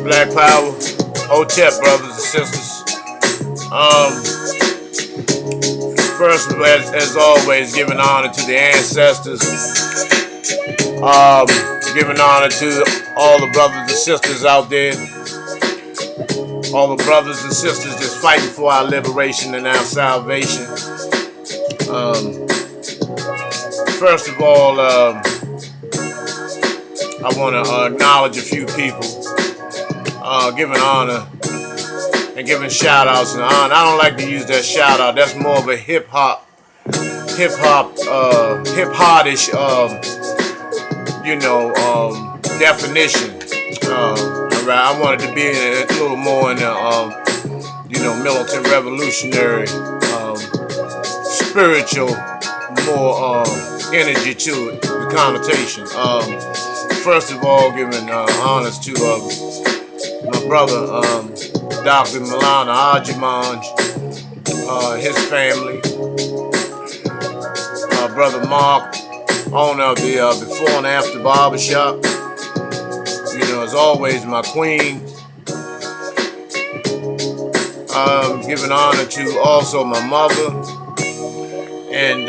Black Power, Hotep, brothers and sisters. First, as always, giving honor to the ancestors. Giving honor to all the brothers and sisters out there. All the brothers and sisters just fighting for our liberation and our salvation. First of all, I want to acknowledge a few people, giving honor and giving shout outs and honor. I don't like to use that shout out. That's more of a hip hop-ish, definition. I wanted to be a little more in the, militant revolutionary, spiritual, more energy to it, the connotation. First of all, giving honors to my brother, Dr. Milana Ajimanj, his family, brother Mark, owner of the Before and After Barbershop. As always, my queen. Giving honor to also my mother and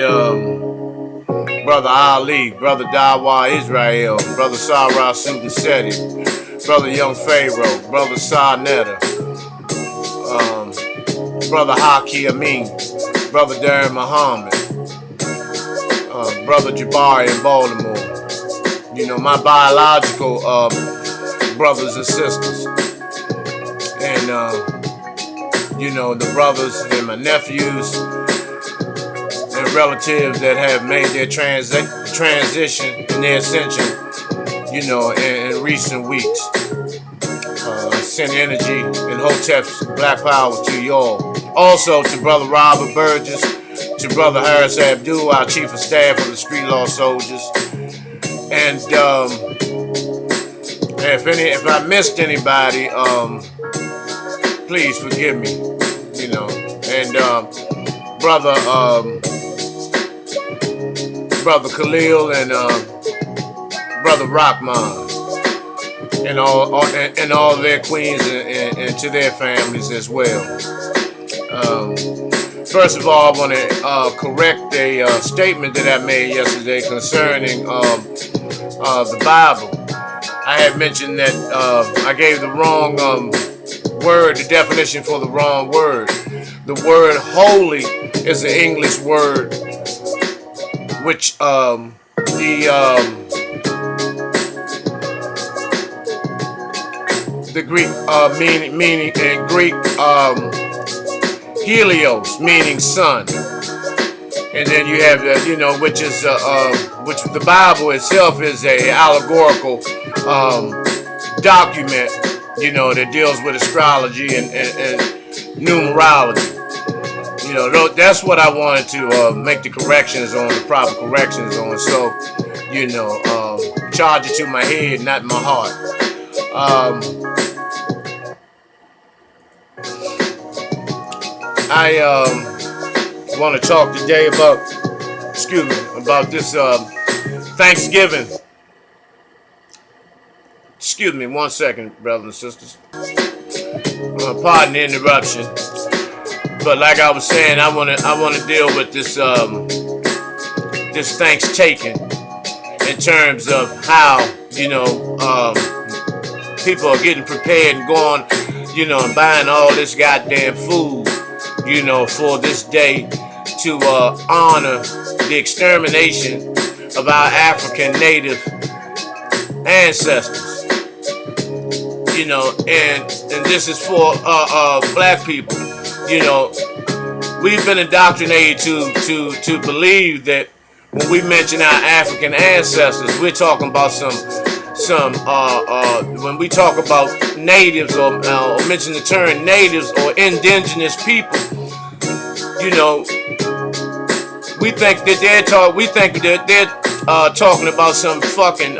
brother Ali, brother Dawa Israel, brother Sarah Sudan Seti, brother Young Pharaoh, brother Sarnetta, brother Haki Amin, brother Darren Muhammad, brother Jabari in Baltimore. My biological brothers and sisters, and the brothers and my nephews and relatives that have made their transition and their ascension, in recent weeks. Send energy and Hotep's Black Power to y'all. Also to brother Robert Burgess, to brother Harris Abdul, our chief of staff of the Street Law Soldiers, and if I missed anybody, please forgive me, and brother Khalil and brother Rahman and all their queens and to their families as well. First of all, I want to correct a statement that I made yesterday concerning the Bible. I had mentioned that I gave the wrong word, the definition for the wrong word. The word holy is an English word, which the Greek meaning in Greek helios, meaning sun. And then you have which is which the Bible itself is a allegorical document, that deals with astrology and numerology. That's what I wanted to make the corrections on, the proper corrections on. So, charge it to my head, not my heart. I want to talk today about this Thanksgiving. Excuse me, 1 second, brothers and sisters. Pardon the interruption, but like I was saying, I want to deal with this this Thankstaking in terms of how people are getting prepared and going, and buying all this goddamn food, for this day to honor the extermination of our African native ancestors. And this is for black people. We've been indoctrinated to believe that when we mention our African ancestors, we're talking about when we talk about natives or mention the term natives or indigenous people, we think that they're talking about some fucking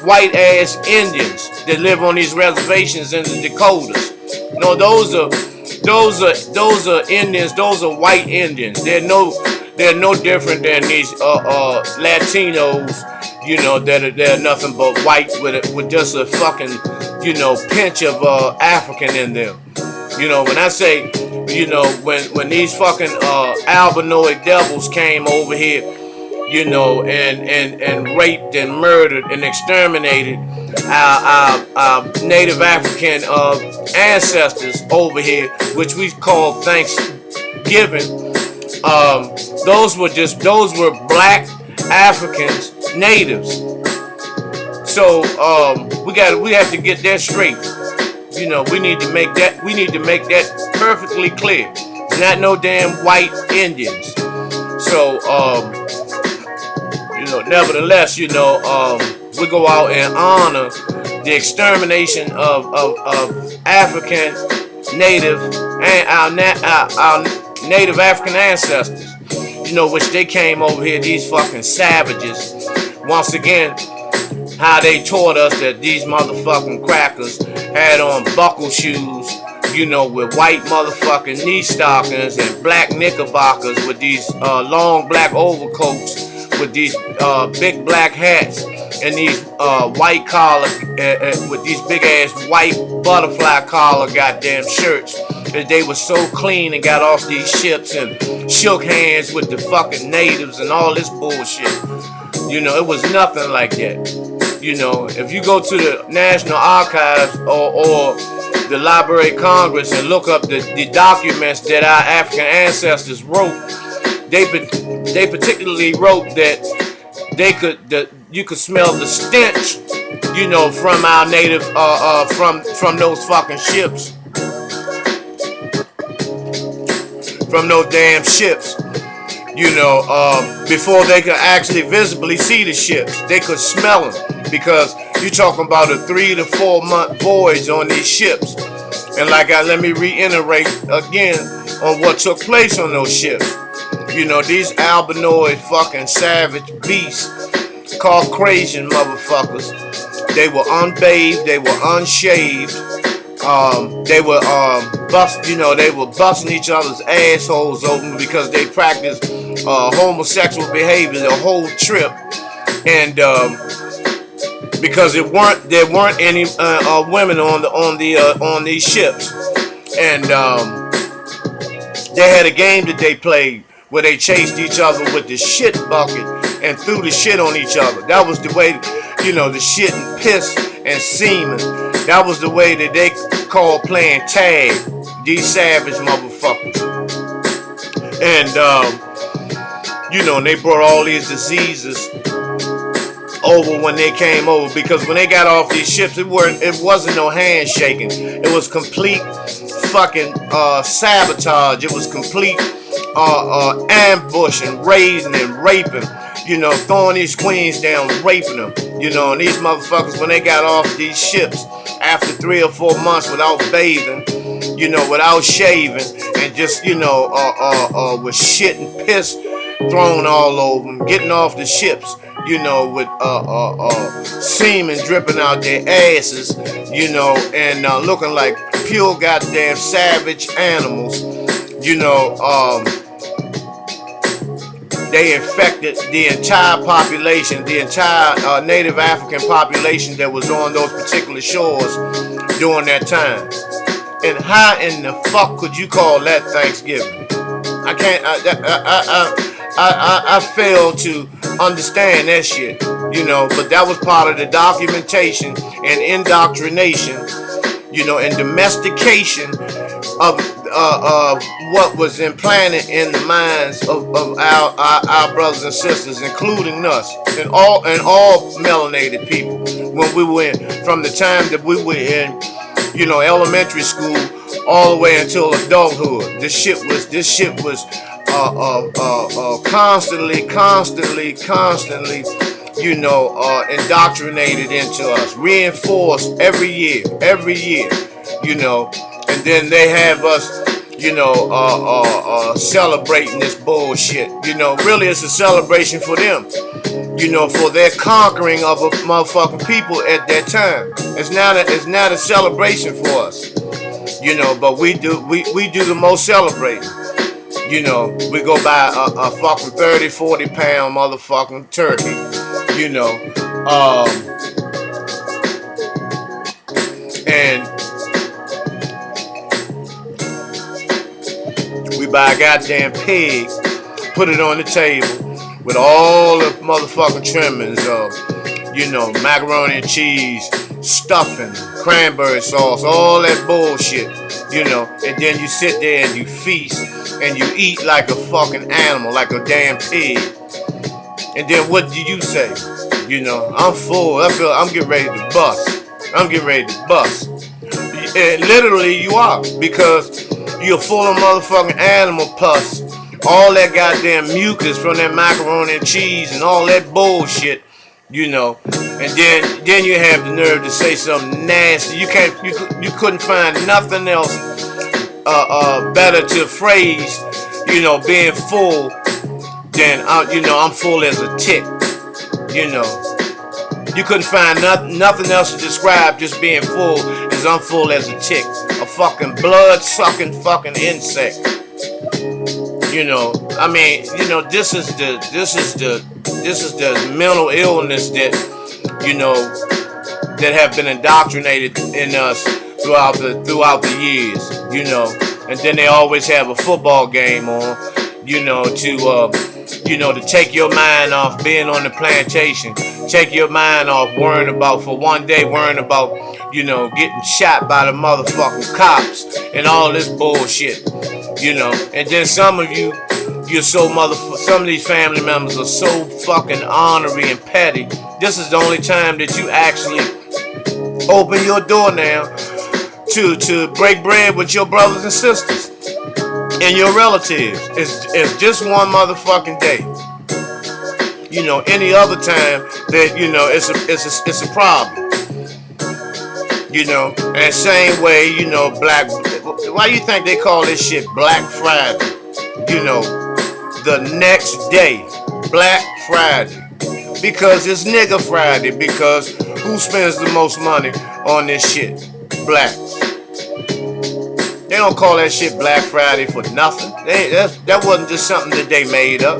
white ass Indians that live on these reservations in the Dakotas. No, those are Indians. Those are white Indians. They're no different than these Latinos. They're nothing but white with just a fucking pinch of African in them. When I say, when these fucking albinoid devils came over here, and raped and murdered and exterminated our Native African ancestors over here, which we call Thanksgiving. Those were black Africans, natives. So we have to get that straight. We need to make that perfectly clear. It's not no damn white Indians. So nevertheless, we go out and honor the extermination of African, Native, and our Native African ancestors. Which they came over here, these fucking savages. Once again, how they taught us that these motherfucking crackers had on buckle shoes, with white motherfucking knee stockings and black knickerbockers with these long black overcoats with these big black hats and these white collar with these big ass white butterfly collar goddamn shirts. They were so clean and got off these ships and shook hands with the fucking natives and all this bullshit. It was nothing like that. If you go to the National Archives or the Library of Congress and look up the documents that our African ancestors wrote, they particularly wrote that you could smell the stench, from our native, from those fucking ships, from those damn ships. Before they could actually visibly see the ships, they could smell them, because you're talking about a 3 to 4 month voyage on these ships. And let me reiterate again on what took place on those ships. These albinoid fucking savage beasts, Caucasian motherfuckers, they were unbathed, they were unshaved, they were they were busting each other's assholes open because they practiced homosexual behavior the whole trip, and because there weren't any women on these ships, and they had a game that they played where they chased each other with the shit bucket and threw the shit on each other. That was the way, the shit and piss and semen. That was the way that they called playing tag, these savage motherfuckers. And, and they brought all these diseases over when they came over, because when they got off these ships, it wasn't no handshaking. It was complete fucking sabotage. It was complete ambush and raising and raping, throwing these queens down, raping them, and these motherfuckers, when they got off these ships after 3 or 4 months without bathing, without shaving, and just, with shit and piss thrown all over them, getting off the ships, with semen dripping out their asses, and looking like pure goddamn savage animals. They infected the entire population, the entire Native African population that was on those particular shores during that time. And how in the fuck could you call that Thanksgiving? I can't. I fail to understand that shit. But that was part of the documentation and indoctrination, and domestication of what was implanted in the minds of our brothers and sisters, including us and all melanated people. When we were from the time that we were in, elementary school, all the way until adulthood, this shit was constantly, indoctrinated into us, reinforced every year, and then they have us, celebrating this bullshit. Really it's a celebration for them, for their conquering of a motherfucking people at that time. It's not a celebration for us, but we do the most celebrating. We go buy a fucking 30, 40 pound motherfucking turkey, You buy a goddamn pig, put it on the table with all the motherfucking trimmings of, macaroni and cheese, stuffing, cranberry sauce, all that bullshit, and then you sit there and you feast and you eat like a fucking animal, like a damn pig. And then what do you say? I'm full. I'm getting ready to bust. I'm getting ready to bust. And literally you are, because you're full of motherfucking animal pus. All that goddamn mucus from that macaroni and cheese and all that bullshit, and then you have the nerve to say something nasty. You couldn't find nothing else better to phrase, being full than I'm full as a tick. You couldn't find nothing else to describe just being full as I'm full as a tick, a fucking blood sucking fucking insect. This is the mental illness that that have been indoctrinated in us throughout the years, and then they always have a football game on, to take your mind off being on the plantation, take your mind off worrying about getting shot by the motherfucking cops and all this bullshit, and then some of these family members are so fucking ornery and petty. This is the only time that you actually open your door now to break bread with your brothers and sisters and your relatives. It's just one motherfucking day. Any other time that it's a problem. And same way, why you think they call this shit Black Friday? The next day, Black Friday, because it's nigga Friday, because who spends the most money on this shit? Blacks. They don't call that shit Black Friday for nothing. That wasn't just something that they made up.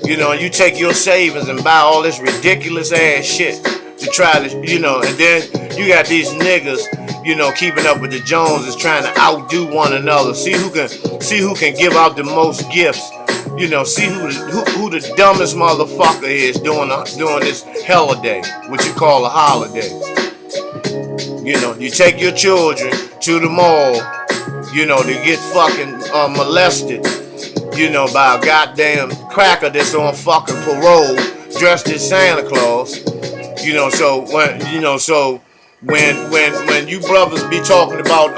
You take your savings and buy all this ridiculous ass shit to try to, and then you got these niggas, keeping up with the Joneses, trying to outdo one another. See who can give out the most gifts. See who the dumbest motherfucker is doing this holiday, what you call a holiday. You take your children to the mall, to get fucking molested, by a goddamn cracker that's on fucking parole, dressed as Santa Claus. So when you brothers be talking about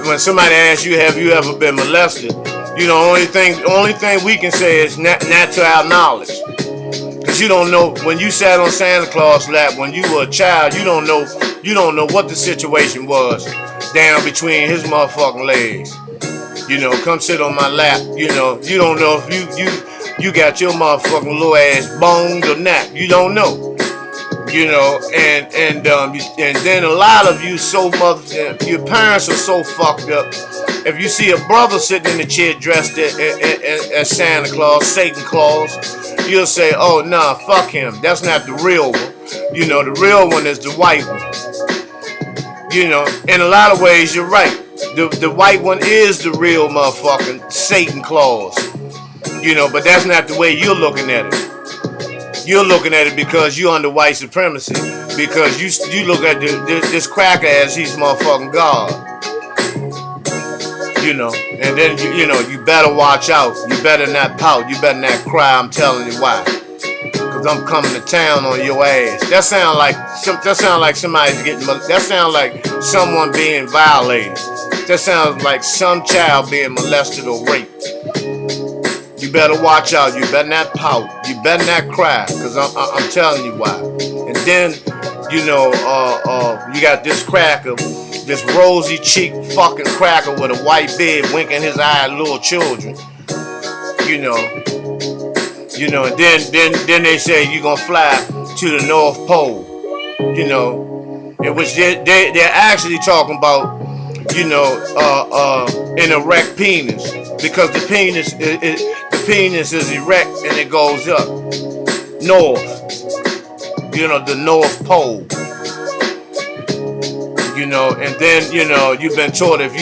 when somebody asks you, have you ever been molested? Only thing we can say is not to our knowledge. Cause you don't know, when you sat on Santa Claus' lap when you were a child, you don't know what the situation was down between his motherfucking legs. Come sit on my lap. You don't know if you got your motherfucking little ass boned or not. You don't know. And then a lot of you your parents are so fucked up. If you see a brother sitting in the chair dressed as Santa Claus, Satan Claus, you'll say, oh nah, fuck him. That's not the real one. The real one is the white one. In a lot of ways you're right. The white one is the real motherfucking Satan Claus. But that's not the way you're looking at it. You're looking at it because you're under white supremacy. Because you look at this cracker as he's motherfucking God. And then you better watch out. You better not pout. You better not cry. I'm telling you why. Cause I'm coming to town on your ass. That sound like somebody's getting. That sounds like someone being violated. That sounds like some child being molested or raped. You better watch out. You better not pout. You better not cry. Cause I'm telling you why. And then you got this cracker, this rosy cheeked fucking cracker with a white beard, winking his eye at little children. And then they say you're gonna fly to the North Pole. In which they're actually talking about, an erect penis, because the penis is erect and it goes up north. The North Pole. And then you've been taught if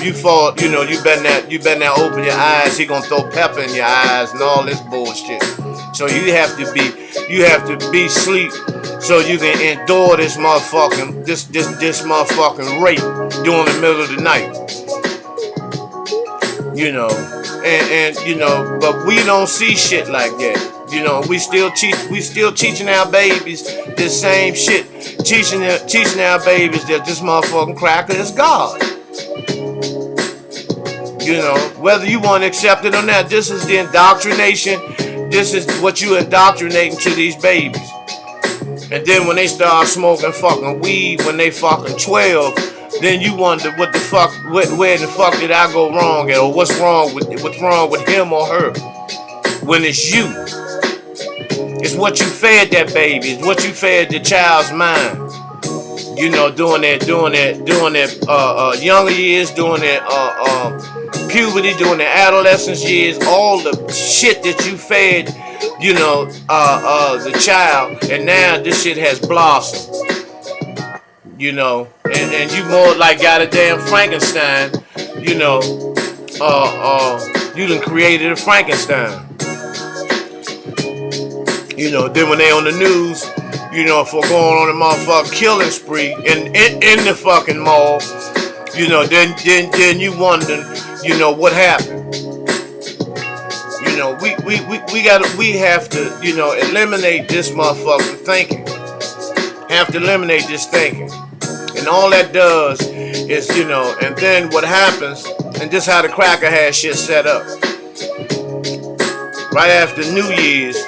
you fall, you been that open your eyes, he gonna throw pepper in your eyes and all this bullshit. So you have to be sleep so you can endure this motherfucking rape during the middle of the night. But we don't see shit like that. We still teaching our babies this same shit. Teaching our babies that this motherfucking cracker is God. Whether you want to accept it or not, this is the indoctrination. This is what you indoctrinating to these babies. And then when they start smoking fucking weed when they fucking 12, then you wonder what the fuck, where the fuck did I go wrong at, or what's wrong with him or her? When it's you. It's what you fed that baby. It's what you fed the child's mind. During their younger years, during their puberty, during their adolescence years, all the shit that you fed, the child, and now this shit has blossomed. And you more like goddamn Frankenstein. You done created a Frankenstein. Then when they on the news, for going on a motherfucking killing spree in the fucking mall, then you wonder, what happened. We have to, eliminate this motherfucking thinking. Have to eliminate this thinking. And all that does is, and then what happens, and this how the cracker has shit set up. Right after New Year's,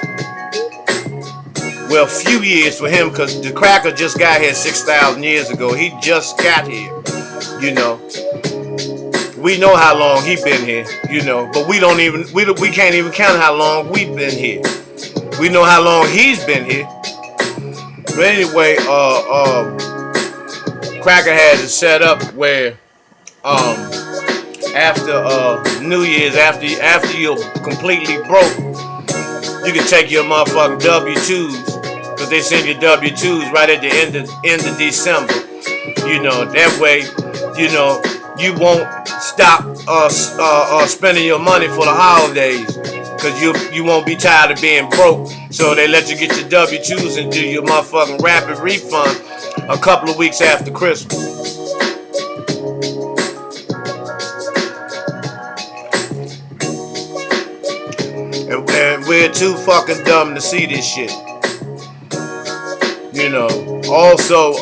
well, few years for him, because the cracker just got here 6,000 years ago. He just got here, We know how long he been here, but we can't even count how long we've been here. We know how long he's been here. But anyway, cracker had it set up where after New Year's, after you're completely broke, you can take your motherfucking W-2s. Because they send you W-2s right at the end of December. That way, you won't stop spending your money for the holidays. Because you won't be tired of being broke. So they let you get your W-2s and do your motherfucking rapid refund a couple of weeks after Christmas. And we're too fucking dumb to see this shit. Also,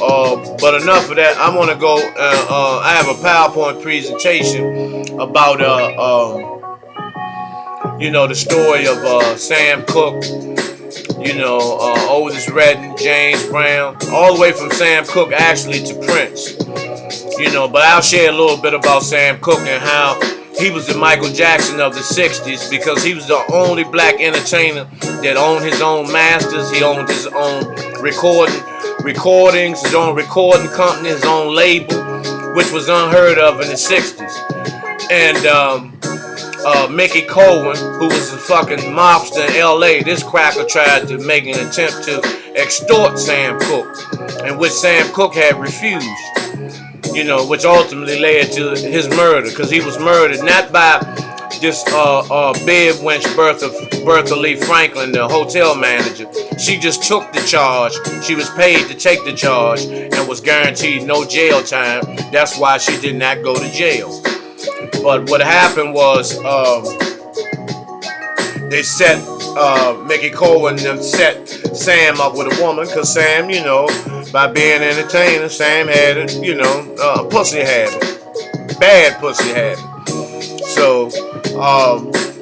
but enough of that. I want to go. I have a PowerPoint presentation about the story of Sam Cooke. Otis Redding, James Brown, all the way from Sam Cooke actually to Prince. But I'll share a little bit about Sam Cooke and how he was the Michael Jackson of the 60s, because he was the only black entertainer that owned his own masters. He owned his own recordings, his own recording company, his own label, which was unheard of in the 60s. And Mickey Cohen, who was a fucking mobster in LA, this cracker tried to make an attempt to extort Sam Cooke, and which Sam Cooke had refused. Which ultimately led to his murder, because he was murdered not by this bed wench Bertha Lee Franklin, the hotel manager. She just took the charge. She was paid to take the charge and was guaranteed no jail time. That's why she did not go to jail. But what happened was they set Mickey Cohen and set Sam up with a woman, because Sam, by being an entertainer, Sam had it, pussy habit, bad pussy habit. So,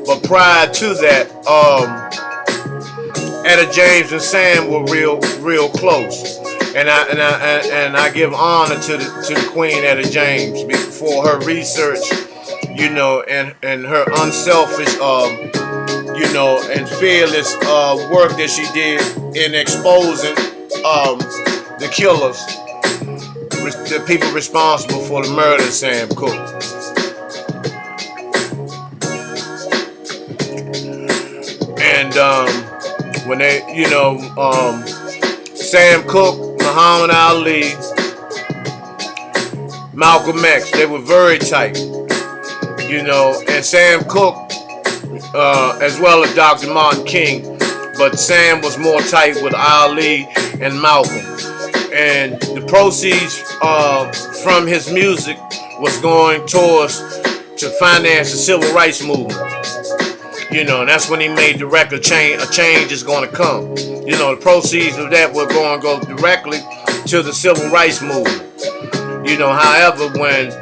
but prior to that, Etta James and Sam were real close, and I give honor to the Queen Etta James for her research, and her unselfish, and fearless work that she did in exposing the killers, the people responsible for the murder of Sam Cooke. And when they, Sam Cooke, Muhammad Ali, Malcolm X. They were very tight, you know, and Sam Cooke, as well as Dr. Martin King, but Sam was more tight with Ali and Malcolm. And the proceeds from his music was going towards to finance the civil rights movement. You know, and that's when he made the record A Change Is Gonna Come. You know, the proceeds of that were going to go directly to the civil rights movement. You know, however, when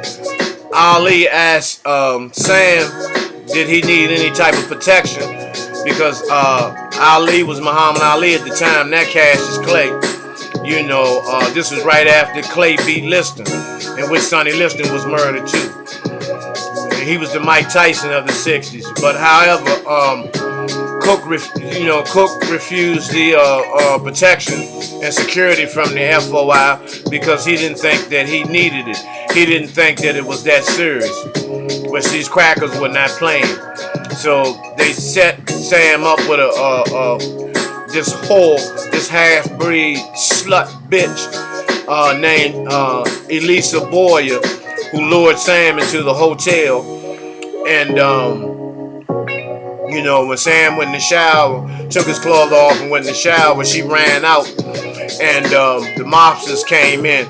Ali asked Sam, did he need any type of protection? Because Ali was Muhammad Ali at the time, that Cassius Clay. You know, this was right after Clay beat Liston, in which Sonny Liston was murdered too. He was the Mike Tyson of the 60s. But however, Cooke refused the protection and security from the FOI because he didn't think that he needed it. He didn't think that it was that serious, which these crackers were not playing. So they set Sam up with this whore, this half-breed slut bitch named Elisa Boyer, who lured Sam into the hotel. And you know, when Sam went in the shower, took his clothes off and went in the shower, she ran out, and the mobsters came in,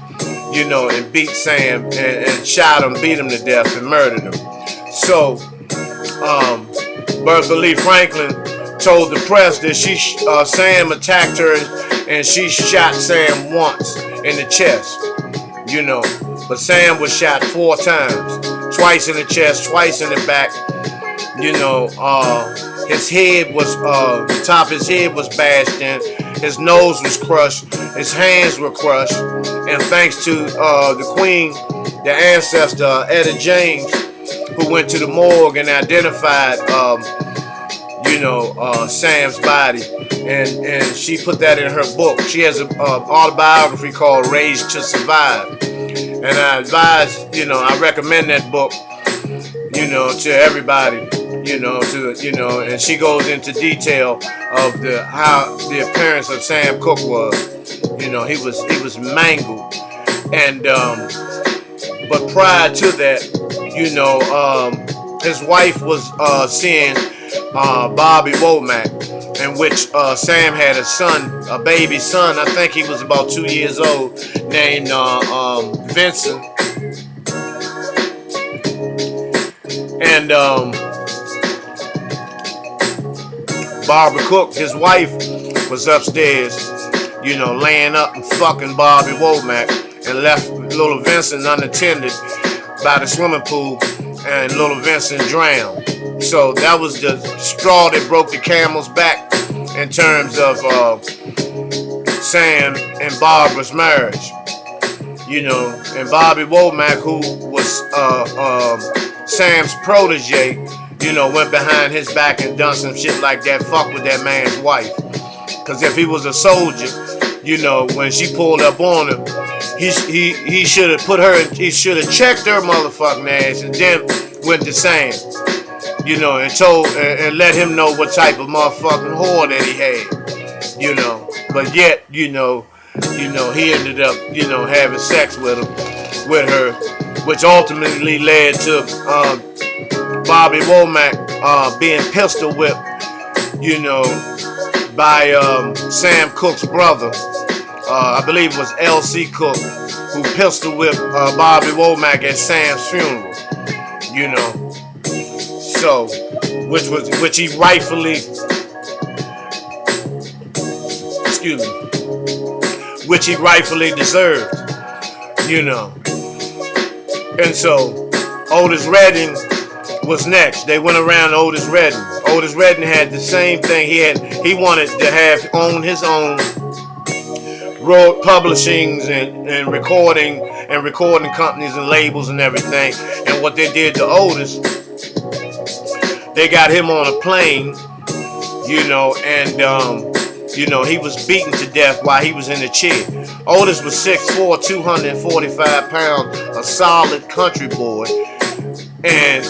you know, and beat Sam and shot him, beat him to death, and murdered him. So Bertha Lee Franklin told the press that Sam attacked her and she shot Sam once in the chest, you know, but Sam was shot 4 times, twice in the chest, twice in the back. You know, his head was, the top of his head was bashed in, his nose was crushed, his hands were crushed, and thanks to the queen, the ancestor, Etta James, who went to the morgue and identified, you know, Sam's body, and she put that in her book. She has an autobiography called Raised to Survive, and I advise, you know, I recommend that book, you know, to everybody, you know, and she goes into detail of how the appearance of Sam Cooke was. You know, he was mangled, and but prior to that, you know, his wife was seeing Bobby Womack, in which Sam had a baby son. I think he was about 2 years old, named Vincent. And Barbara Cooke, his wife, was upstairs, you know, laying up and fucking Bobby Womack, and left little Vincent unattended by the swimming pool, and little Vincent drowned. So that was the straw that broke the camel's back in terms of Sam and Barbara's marriage. You know, and Bobby Womack, who was Sam's protege, you know, went behind his back and done some shit like that, fuck with that man's wife. Cause if he was a soldier, you know, when she pulled up on him, he should have he should have checked her motherfucking ass and then went to Sam, you know, and told and let him know what type of motherfucking whore that he had, you know. But yet, you know, he ended up, you know, having sex with her, which ultimately led to Bobby Womack being pistol whipped, you know, by Sam Cooke's brother. I believe it was L.C. Cooke, who pistol whipped Bobby Womack at Sam's funeral, you know. So, which he rightfully, which he rightfully deserved, you know. And so, Otis Redding was next. They went around Otis Redding. Otis Redding had the same thing. He wanted to own his own road publishings and recording companies and labels and everything. And what they did to Otis, they got him on a plane, you know, and you know, he was beaten to death while he was in the chair. Otis was 6'4", 245 pounds, a solid country boy. And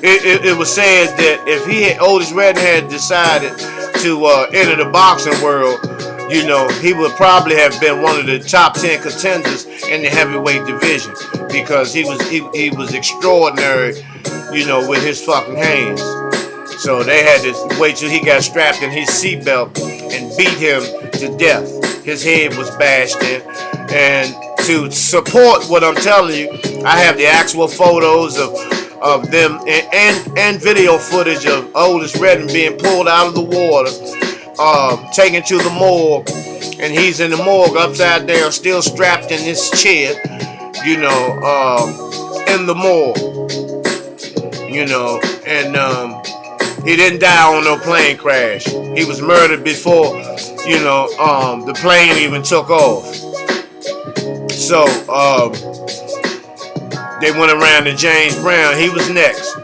it was said that if Otis Redding had decided to enter the boxing world, you know, he would probably have been one of the top 10 contenders in the heavyweight division because he was extraordinary, you know, with his fucking hands. So they had to wait till he got strapped in his seatbelt and beat him to death. His head was bashed in. And to support what I'm telling you, I have the actual photos of them and video footage of Otis Redding being pulled out of the water, taken to the morgue, and he's in the morgue upside down, still strapped in his chair, you know, in the morgue, you know, and he didn't die on no plane crash. He was murdered before, you know, the plane even took off. So, they went around to James Brown. He was next.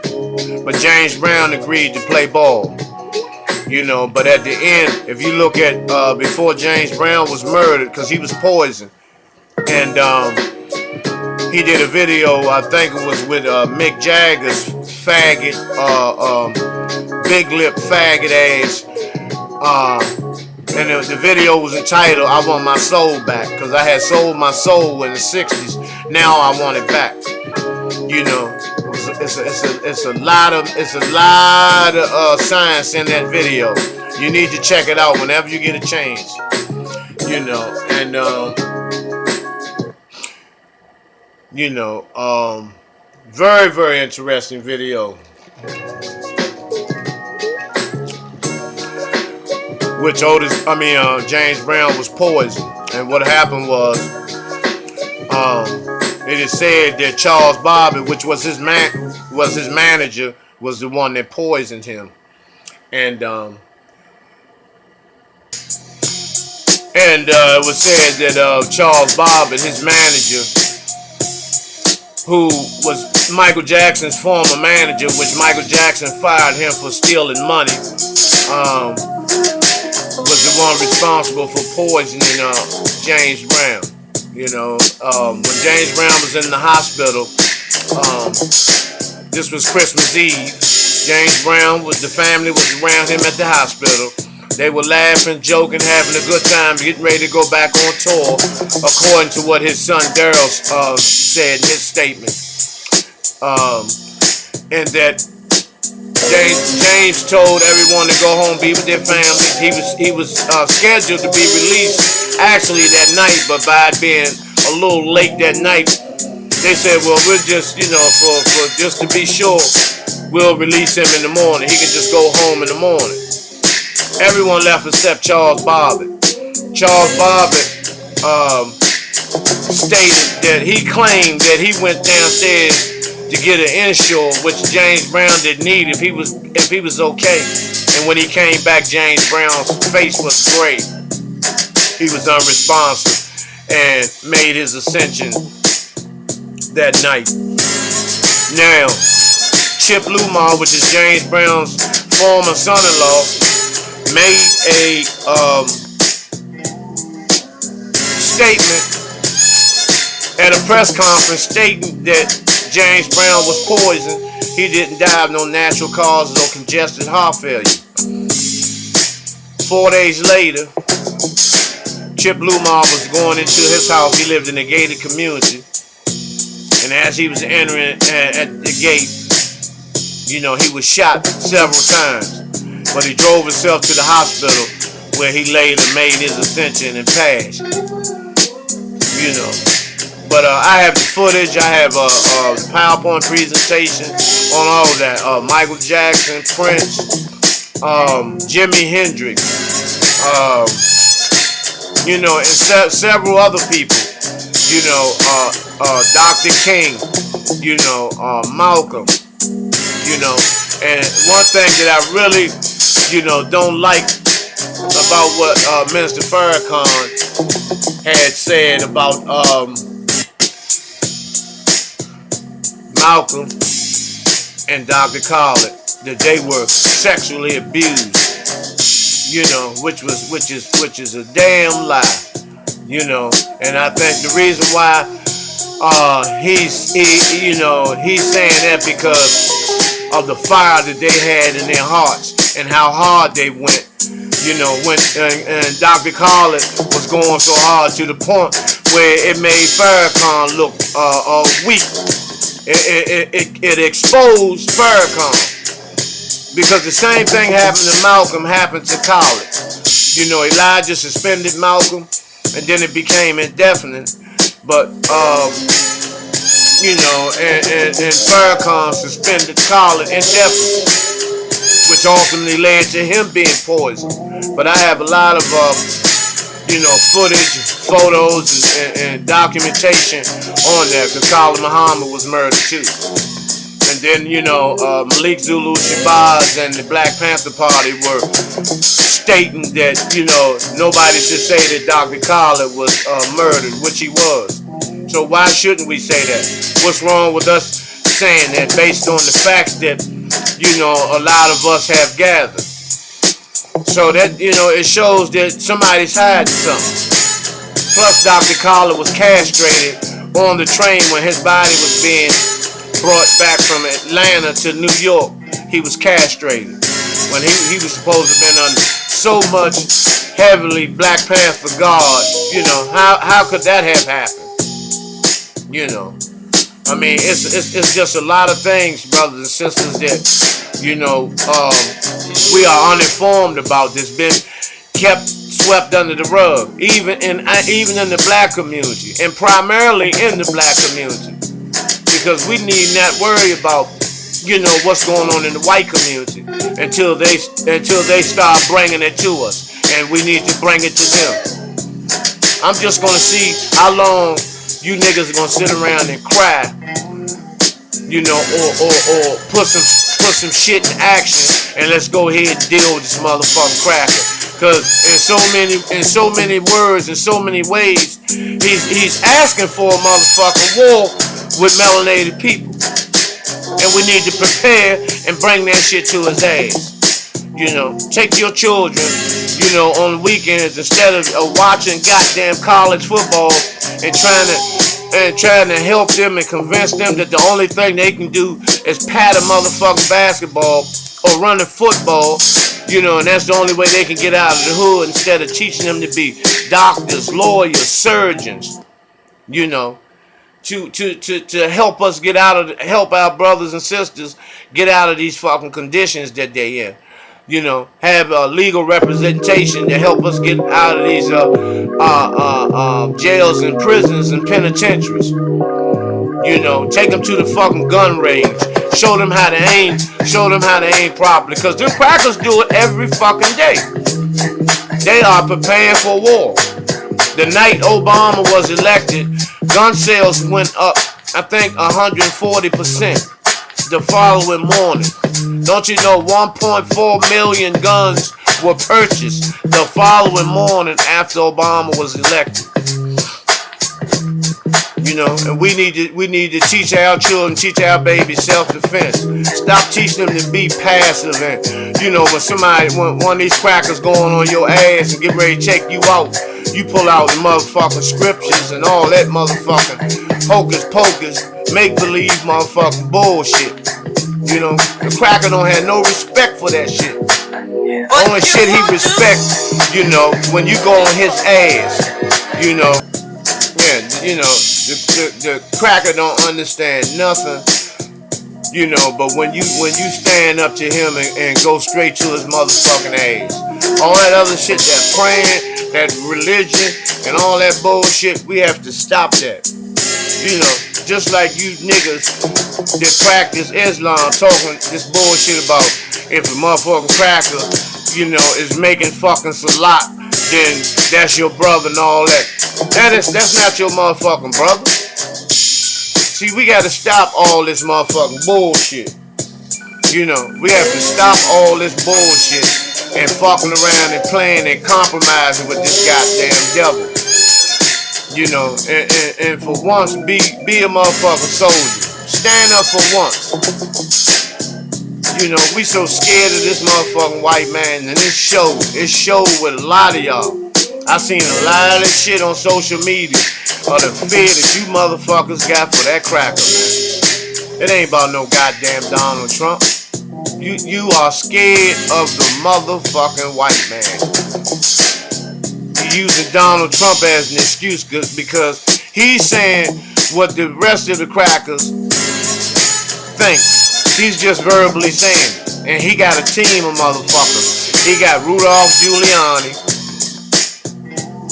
But James Brown agreed to play ball. You know, but at the end, if you look at before James Brown was murdered, because he was poisoned, and he did a video, I think it was with Mick Jagger's faggot, big lip faggot ass. And the video was entitled "I Want My Soul Back" because I had sold my soul in the '60s. Now I want it back. You know, it's a lot of science in that video. You need to check it out whenever you get a chance. You know, and you know, very, very interesting video. Which James Brown was poisoned, and what happened was, it is said that Charles Bobby, which was his manager, was the one that poisoned him, and it was said that Charles Bobby, his manager, who was Michael Jackson's former manager, which Michael Jackson fired him for stealing money, was the one responsible for poisoning James Brown. You know, when James Brown was in the hospital, this was Christmas Eve. James Brown the family was around him at the hospital. They were laughing, joking, having a good time, getting ready to go back on tour, according to what his son Daryl said in his statement. And that James told everyone to go home, be with their families. He was scheduled to be released actually that night, but by it being a little late that night, they said, well, we'll just, you know, for just to be sure, we'll release him in the morning. He can just go home in the morning. Everyone left except Charles Bobby. Charles Bobby stated that he claimed that he went downstairs to get an insure, which James Brown didn't need if he was okay. And when he came back, James Brown's face was gray. He was unresponsive and made his ascension that night. Now, Chip Lumar, which is James Brown's former son-in-law, made a statement at a press conference stating that James Brown was poisoned. He didn't die of no natural causes or congestive heart failure. 4 days later, Chip Lumar was going into his house. He lived in a gated community. And as he was entering at the gate, you know, he was shot several times. But he drove himself to the hospital where he later made his ascension and passed. You know. But I have the footage. I have a PowerPoint presentation on all of that. Michael Jackson, Prince, Jimi Hendrix, you know, and several other people. You know, Dr. King, you know, Malcolm, you know. And one thing that I really, you know, don't like about what Minister Farrakhan had said about Malcolm and Dr. Khaled, that they were sexually abused, you know, which is a damn lie, you know. And I think the reason why he's saying that because of the fire that they had in their hearts and how hard they went, You know, when and Dr. Khaled was going so hard to the point where it made Farrakhan look weak. It exposed Farrakhan. Because the same thing happened to Malcolm happened to Khaled. You know, Elijah suspended Malcolm, and then it became indefinite. But you know, and Farrakhan suspended Khaled indefinitely, which ultimately led to him being poisoned. But I have a lot of you know, footage, photos, and documentation on there, because Khalid Muhammad was murdered too. And then, you know, Malik Zulu Shabazz and the Black Panther Party were stating that, you know, nobody should say that Dr. Khaled was murdered, which he was. So why shouldn't we say that? What's wrong with us saying that based on the facts that, you know, a lot of us have gathered? So that, you know, it shows that somebody's hiding something. Plus, Dr. Khaled was castrated on the train when his body was being brought back from Atlanta to New York. He was castrated when he was supposed to have been under so much heavily Black Panther guard. You know, how could that have happened? You know, I mean, it's just a lot of things, brothers and sisters, that, you know, we are uninformed about. This been kept swept under the rug, even in the black community, and primarily in the black community, because we need not worry about, you know, what's going on in the white community until they start bringing it to us, and we need to bring it to them. I'm just gonna see how long you niggas are gonna sit around and cry, you know, or put some shit in action, and let's go ahead and deal with this motherfucking cracker. Cause in so many words, in so many ways, he's asking for a motherfucking war with melanated people, and we need to prepare and bring that shit to his ass. You know, take your children, you know, on the weekends instead of watching goddamn college football and trying to help them and convince them that the only thing they can do is pat a motherfucking basketball or run a football, you know, and that's the only way they can get out of the hood, instead of teaching them to be doctors, lawyers, surgeons, you know, to help us get out of, help our brothers and sisters get out of these fucking conditions that they in. You know, have legal representation to help us get out of these jails and prisons and penitentiaries. You know, take them to the fucking gun range. Show them how to aim. Show them how to aim properly. Because them crackers do it every fucking day. They are preparing for war. The night Obama was elected, gun sales went up, I think, 140%. The following morning. Don't you know 1.4 million guns were purchased the following morning after Obama was elected? You know, and we need to teach our children, teach our babies self-defense. Stop teaching them to be passive, and, you know, when one of these crackers going on your ass and get ready to check you out, you pull out the motherfucking scriptures and all that motherfucking hocus pocus, make-believe motherfucking bullshit. You know, the cracker don't have no respect for that shit. Only shit he respect, you know, when you go on his ass, you know. Yeah, you know, the cracker don't understand nothing, you know, but when you stand up to him and go straight to his motherfucking ass, all that other shit, that praying, that religion, and all that bullshit, we have to stop that. You know, just like you niggas that practice Islam talking this bullshit about if a motherfucking cracker, you know, is making fucking salat, then that's your brother and all that. That's not your motherfucking brother. See, we gotta stop all this motherfucking bullshit. You know, we have to stop all this bullshit and fucking around and playing and compromising with this goddamn devil. You know, and for once, be a motherfucking soldier. Stand up for once. You know, we so scared of this motherfucking white man, and it showed with a lot of y'all. I seen a lot of shit on social media of the fear that you motherfuckers got for that cracker, man. It ain't about no goddamn Donald Trump. You are scared of the motherfucking white man. You're using Donald Trump as an excuse because he's saying what the rest of the crackers think. He's just verbally saying it. And he got a team of motherfuckers. He got Rudolph Giuliani.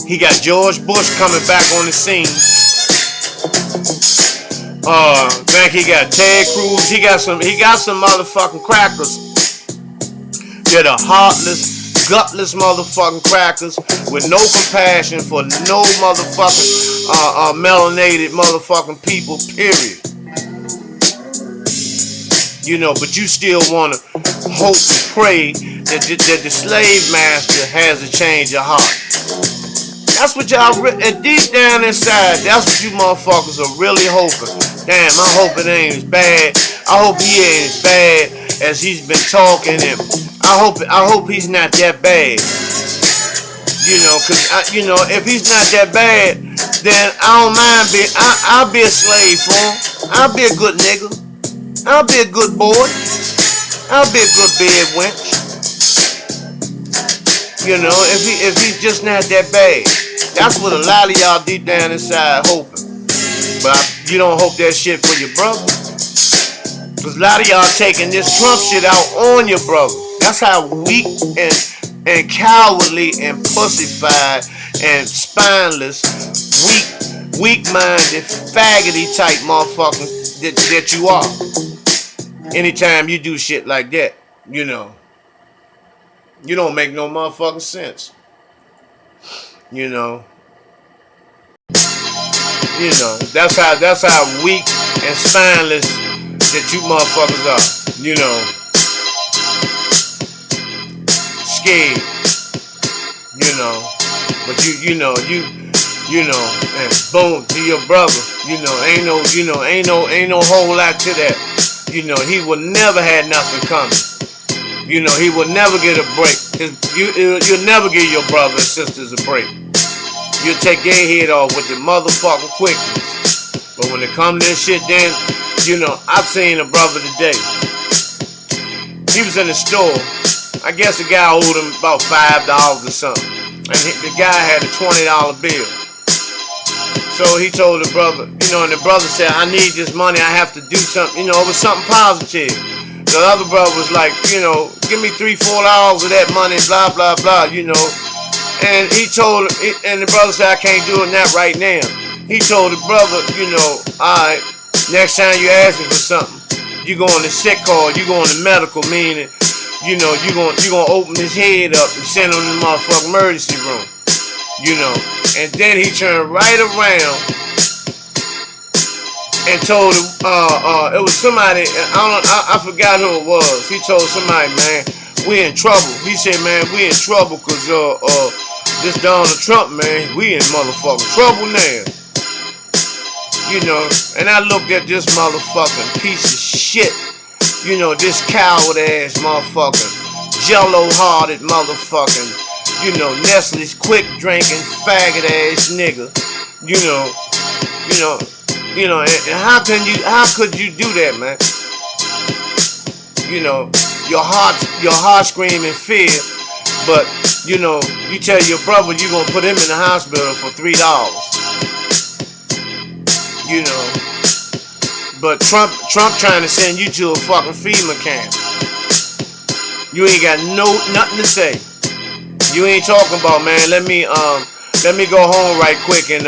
He got George Bush coming back on the scene. Think he got Ted Cruz. He got some motherfucking crackers that are heartless, gutless motherfucking crackers with no compassion for no motherfucking melanated motherfucking people, period. You know, but you still want to hope and pray that the slave master has a change of heart. That's what y'all, deep down inside, that's what you motherfuckers are really hoping. Damn, I hope it ain't as bad. I hope he ain't as bad as he's been talking, and I hope he's not that bad. You know, cause if he's not that bad, then I don't mind I'll be a slave for him. I'll be a good nigga. I'll be a good boy. I'll be a good bed wench. You know, if he's just not that bad. That's what a lot of y'all deep down inside hoping. But you don't hope that shit for your brother. Because a lot of y'all taking this Trump shit out on your brother. That's how weak and cowardly and pussified and spineless, weak-minded, faggoty type motherfuckers that you are. Anytime you do shit like that, you know, you don't make no motherfucking sense. You know, that's how weak and spineless that you motherfuckers are. You know, scared. You know, but you know, and boom to your brother. You know, ain't no whole lot to that. You know, he will never have nothing coming. You know, he will never get a break. You'll never give your brothers and sisters a break. You'll take their head off with the motherfucking quickness. But when it comes to this shit, then, you know, I've seen a brother today. He was in the store. I guess the guy owed him about $5 or something. And the guy had a $20 bill. So he told the brother, you know, and the brother said, I need this money, I have to do something, you know, it was something positive. The other brother was like, you know, give me $3-4 of that money, blah, blah, blah, you know. And he told him, and the brother said, I can't do it, not right now. He told the brother, you know, alright, next time you ask me for something, you go on the sick call, you go on the medical, meaning, you know, you gonna open his head up and send him to the motherfucking emergency room. You know, and then he turned right around and told him, it was somebody, I forgot who it was. He told somebody, man, we in trouble. He said, man, we in trouble because this Donald Trump, man, we in motherfucking trouble now. You know, and I looked at this motherfucking piece of shit. You know, this coward ass motherfucking, jello-hearted motherfucking, you know, Nestle's quick drinking, faggot ass nigga. You know, and how could you do that, man? You know, your heart screaming fear, but you know, you tell your brother you gonna put him in the hospital for $3. You know, but Trump trying to send you to a fucking FEMA camp. You ain't got nothing to say. You ain't talking about, man, let me go home right quick and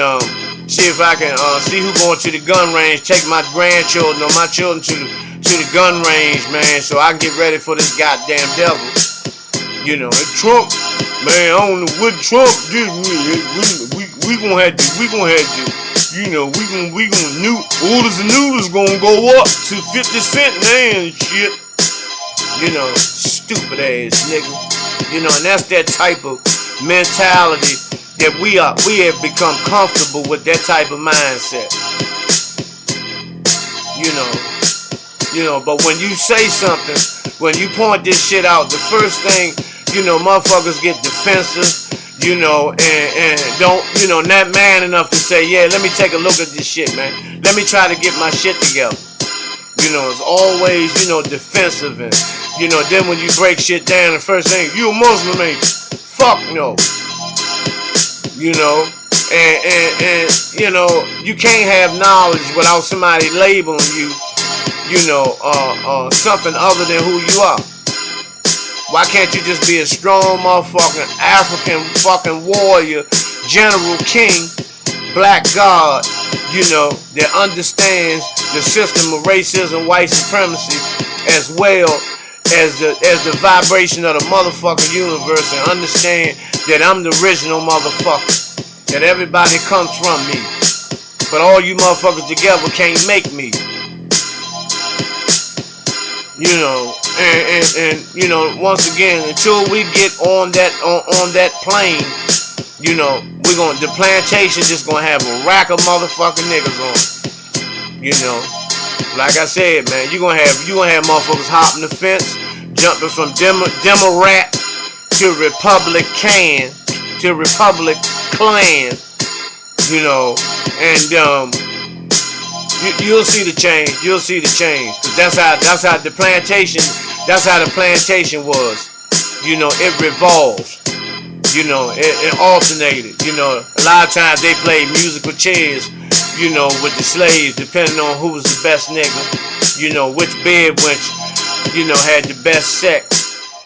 see if I can see who going to the gun range, take my grandchildren or my children to the gun range, man, so I can get ready for this goddamn devil. You know, and Trump, man, I don't know what Trump did. We gonna have to, you know, we gonna orders and noodles gonna go up to 50 cents now and shit. You know, stupid ass nigga. You know, and that's that type of mentality that we have become comfortable with, that type of mindset. You know, but when you say something, when you point this shit out, the first thing, you know, motherfuckers get defensive, you know, and don't, you know, not man enough to say, yeah, let me take a look at this shit, man. Let me try to get my shit together. it's always, defensive. And, then when you break shit down, the first thing, you a Muslim, ain't you? Fuck no. And you can't have knowledge without somebody labeling you, something other than who you are. Why can't you just be a strong motherfucking African fucking warrior, general, king, black god, that understands the system of racism, white supremacy, as well as the vibration of the motherfucking universe, and understand that I'm the original motherfucker, that everybody comes from me, but all you motherfuckers together can't make me. And once again, until we get on that plane, the plantation just gonna have a rack of motherfucking niggas on. Like I said, man, you gonna have motherfuckers hopping the fence, jumping from Democrat to Republican to Republic clan, and you'll see the change. You'll see the change, cause that's how the plantation was. It revolved. It alternated. A lot of times they played musical chairs, with the slaves, depending on who was the best nigga, which bed wench, had the best sex,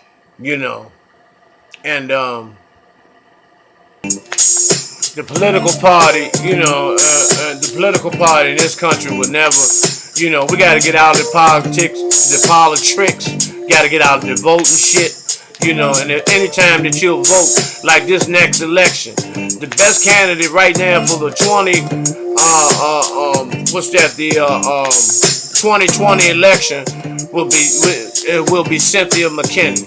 and the political party, the political party in this country would never, we got to get out of the politics, got to get out of the voting shit. And anytime that you'll vote, like this next election, the best candidate right now for the 2020 election will be Cynthia McKinney.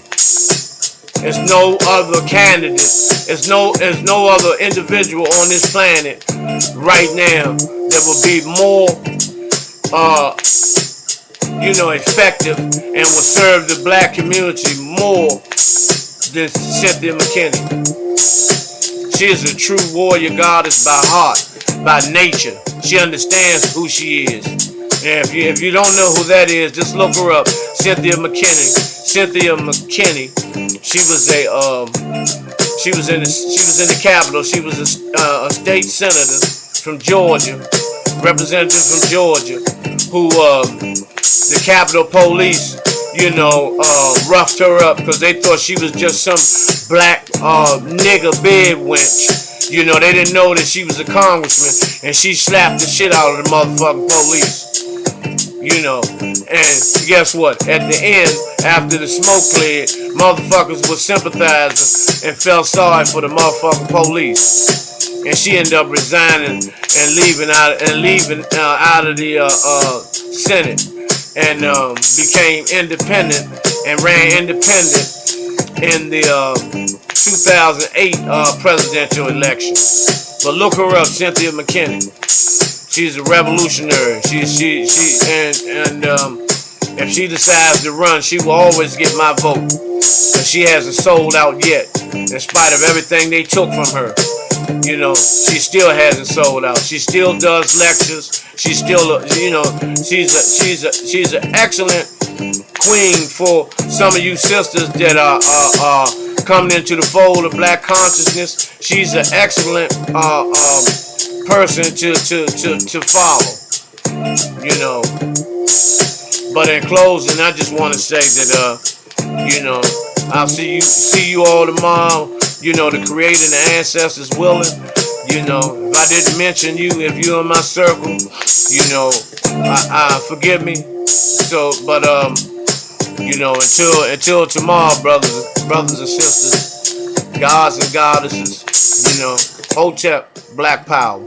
There's no other candidate, there's no other individual on this planet right now that will be more effective and will serve the black community more than Cynthia McKinney. She is a true warrior goddess by heart, by nature. She understands who she is. And if you don't know who that is, just look her up. Cynthia McKinney. Cynthia McKinney. She was in the Capitol. She was a state senator from Georgia, representative from Georgia, who the Capitol Police, roughed her up because they thought she was just some black nigga bed wench. They didn't know that she was a congressman, and she slapped the shit out of the motherfucking police. And guess what? At the end, after the smoke cleared, motherfuckers were sympathizing and felt sorry for the motherfucking police. And she ended up resigning and leaving out of the Senate, and became independent and ran independent in the 2008 presidential election. But look her up, Cynthia McKinney. She's a revolutionary. And if she decides to run, she will always get my vote. But she hasn't sold out yet, in spite of everything they took from her. She still hasn't sold out. She still does lectures. She's still, she's an excellent queen for some of you sisters that are coming into the fold of black consciousness. She's an excellent person to follow. But in closing, I just want to say that I'll see you all tomorrow. The Creator and the ancestors willing. If I didn't mention you, if you're in my circle, I forgive me. So, but until tomorrow, brothers and sisters, gods and goddesses, Hotep, Black Power.